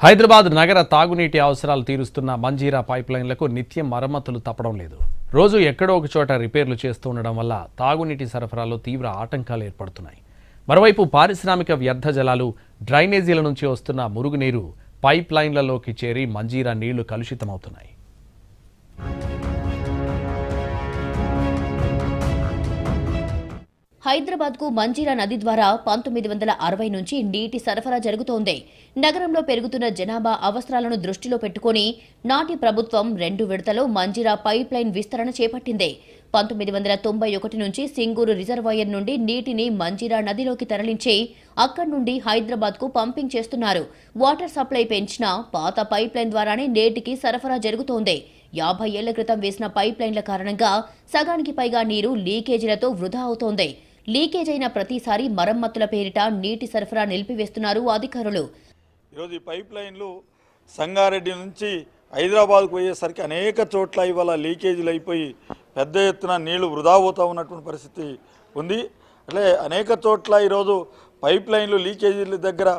హైదరాబాద్ నగర తాగునీటి అవసరాలు తీరుస్తున్న మంజీరా పైప్లైన్లకు నిత్యం మరమ్మతులు తప్పడం లేదు. రోజు ఎక్కడో ఒక చోట రిపేర్లు చేస్తూ ఉండడం వల్ల తాగునీటి సరఫరాలో తీవ్ర ఆటంకాలు ఏర్పడుతున్నాయి. మరోవైపు పారిశ్రామిక వ్యర్థ జలాలు, డ్రైనేజీల నుంచి వస్తున్న మురుగునీరు పైప్ లైన్లలోకి చేరి మంజీరా నీళ్లు కలుషితమవుతున్నాయి. హైదరాబాద్ కు మంజీరా నది ద్వారా 1960 నుంచి నీటి సరఫరా జరుగుతోంది. నగరంలో పెరుగుతున్న జనాభా అవసరాలను దృష్టిలో పెట్టుకుని నాటి ప్రభుత్వం 2 విడతలో మంజీరా పైప్ లైన్ విస్తరణ చేపట్టింది. 1991 నుంచి సింగూరు రిజర్వాయర్ నుండి నీటిని మంజీరా నదిలోకి తరలించి అక్కడి నుండి హైదరాబాద్ కు పంపింగ్ చేస్తున్నారు. వాటర్ సప్లై పెంచిన పాత పైప్ లైన్ ద్వారానే నేటికి సరఫరా జరుగుతోంది. 50 ఏళ్ల క్రితం వేసిన పైప్ లైన్ల కారణంగా సగానికి పైగా నీరు లీకేజీలతో వృధా అవుతోంది. లీకేజ్ అయిన ప్రతిసారి మరమ్మతుల పేరిట నీటి సరఫరా నిలిపివేస్తున్నారు అధికారులు. ఈరోజు ఈ పైప్ లైన్లు సంగారెడ్డి నుంచి హైదరాబాద్కు పోయేసరికి అనేక చోట్ల ఇవాళ లీకేజీలు అయిపోయి పెద్ద ఎత్తున నీళ్లు వృధా అవుతూ ఉన్నటువంటి పరిస్థితి ఉంది. అట్లే అనేక చోట్ల ఈరోజు పైప్ లైన్లు లీకేజీల దగ్గర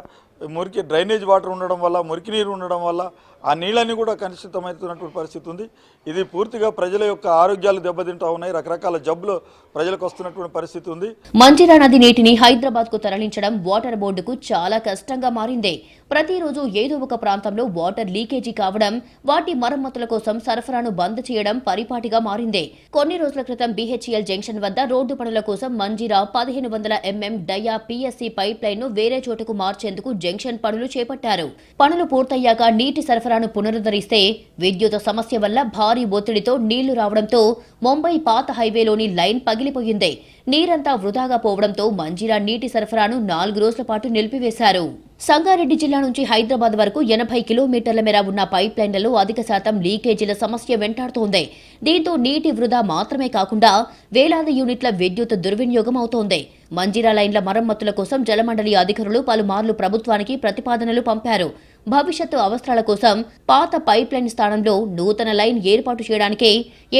మురికి డ్రైనేజ్ వాటర్ ఉండడం వల్ల, మురికి నీరు ఉండడం వల్ల ఆ నీళ్ళన్నీ కూడా కలుషితమవుతున్నటువంటి పరిస్థితి ఉంది. ఇది పూర్తిగా ప్రజల యొక్క ఆరోగ్యాలు దెబ్బతింటూ ఉన్నాయి. రకరకాల జబ్బులు ప్రజలకు వస్తున్నటువంటి పరిస్థితి ఉంది. మంజీరా నది నీటిని హైదరాబాద్ కు తరలించడం వాటర్ బోర్డుకు చాలా కష్టంగా మారింది. ప్రతిరోజు ఏదో ఒక ప్రాంతంలో వాటర్ లీకేజీ కావడం, వాటి మరమ్మతుల కోసం సరఫరాను బంద్ చేయడం పరిపాటిగా మారింది. కొన్ని రోజుల క్రితం BHEL జంక్షన్ వద్ద రోడ్డు పనుల కోసం మంజీరా 1500 mm డయా PSC పైప్ లైన్ ను వేరే చోటుకు మార్చేందుకు జంక్షన్ పనులు చేపట్టారు. పనులు పూర్తయ్యాక నీటి సరఫరాను పునరుద్ధరిస్తే విద్యుత్ సమస్య వల్ల భారీ ఒత్తిడితో నీళ్లు రావడంతో ముంబై పాత హైవేలోని లైన్ పగిలిపోయింది. నీరంతా వృధాగా పోవడంతో మంజీరా నీటి సరఫరాను 4 రోజుల పాటు నిలిపివేశారు. సంగారెడ్డి జిల్లా నుంచి హైదరాబాద్ వరకు 80 కిలోమీటర్ల మేర ఉన్న పైప్ లైన్లలో అధిక శాతం లీకేజీల సమస్య వెంటాడుతోంది. దీంతో నీటి వృధా మాత్రమే కాకుండా వేలాది యూనిట్ల విద్యుత్ దుర్వినియోగం అవుతోంది. మంజీరా లైన్ల మరమ్మతుల కోసం జలమండలి అధికారులు పలుమార్లు ప్రభుత్వానికి ప్రతిపాదనలు పంపారు. భవిష్యత్తు అవసరాల కోసం పాత పైప్ లైన్ స్థానంలో నూతన లైన్ ఏర్పాటు చేయడానికి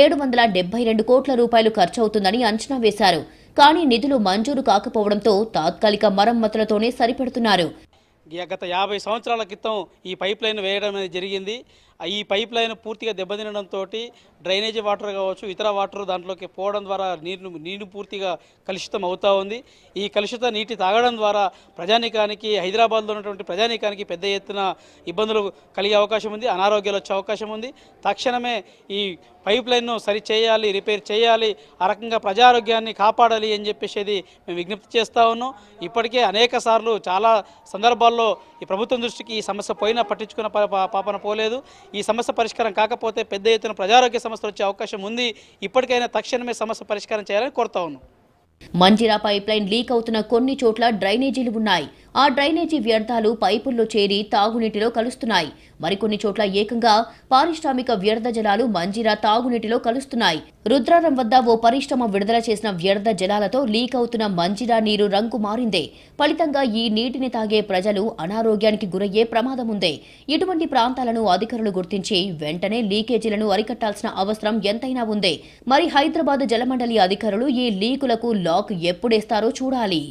772 కోట్ల రూపాయలు ఖర్చవుతుందని అంచనా వేశారు. కానీ నిధులు మంజూరు కాకపోవడంతో తాత్కాలిక మరమ్మతులతోనే సరిపెడుతున్నారు. గత 50 సంవత్సరాల క్రితం ఈ పైప్ లైన్ వేయడం అనేది జరిగింది. ఈ పైప్ లైన్ పూర్తిగా దెబ్బతినడంతో డ్రైనేజీ వాటర్ కావచ్చు, ఇతర వాటర్ దాంట్లోకి పోవడం ద్వారా నీరు పూర్తిగా కలుషితం అవుతూ ఉంది. ఈ కలుషిత నీటి తాగడం ద్వారా ప్రజానీకానికి, హైదరాబాద్లో ఉన్నటువంటి ప్రజానీకానికి పెద్ద ఎత్తున ఇబ్బందులు కలిగే అవకాశం ఉంది, అనారోగ్యాలు వచ్చే అవకాశం ఉంది. తక్షణమే ఈ పైప్ లైన్ను సరిచేయాలి, రిపేర్ చేయాలి, ఆ రకంగా ప్రజారోగ్యాన్ని కాపాడాలి అని చెప్పేసి మేము విజ్ఞప్తి చేస్తూ ఉన్నాం. ఇప్పటికే అనేక సార్లు చాలా సందర్భాల్లో ఈ ప్రభుత్వం దృష్టికి ఈ సమస్య పోయినా పట్టించుకున్న పాపన పోలేదు. ఈ సమస్య పరిష్కారం కాకపోతే పెద్ద ఎత్తున ప్రజారోగ్య సమస్యలు వచ్చే అవకాశం ఉంది. ఇప్పటికైనా తక్షణమే సమస్య పరిష్కారం చేయాలని కోరుతా ఉన్నాం. మంజీరా పైప్ లైన్ లీక్ అవుతున్న కొన్ని చోట్ల డ్రైనేజీలు ఉన్నాయి. ఆ డ్రైనేజీ వ్యర్థాలు పైపుల్లో చేరి తాగునీటిలో కలుస్తున్నాయి. మరికొన్ని చోట్ల ఏకంగా పారిశ్రామిక వ్యర్థ జలాలు మంజీరా తాగునీటిలో కలుస్తున్నాయి. రుద్రారం వద్ద ఓ పరిశ్రమ విడుదల చేసిన వ్యర్థ జలాలతో లీక్ అవుతున్న మంజీరా నీరు రంగు మారింది. ఫలితంగా ఈ నీటిని తాగే ప్రజలు అనారోగ్యానికి గురయ్యే ప్రమాదం ఉంది. ఇటువంటి ప్రాంతాలను అధికారులు గుర్తించి వెంటనే లీకేజీలను అరికట్టాల్సిన అవసరం ఎంతైనా ఉంది. మరి హైదరాబాద్ జలమండలి అధికారులు ఈ లీకులకు లాక్ ఎప్పుడేస్తారో చూడాలి.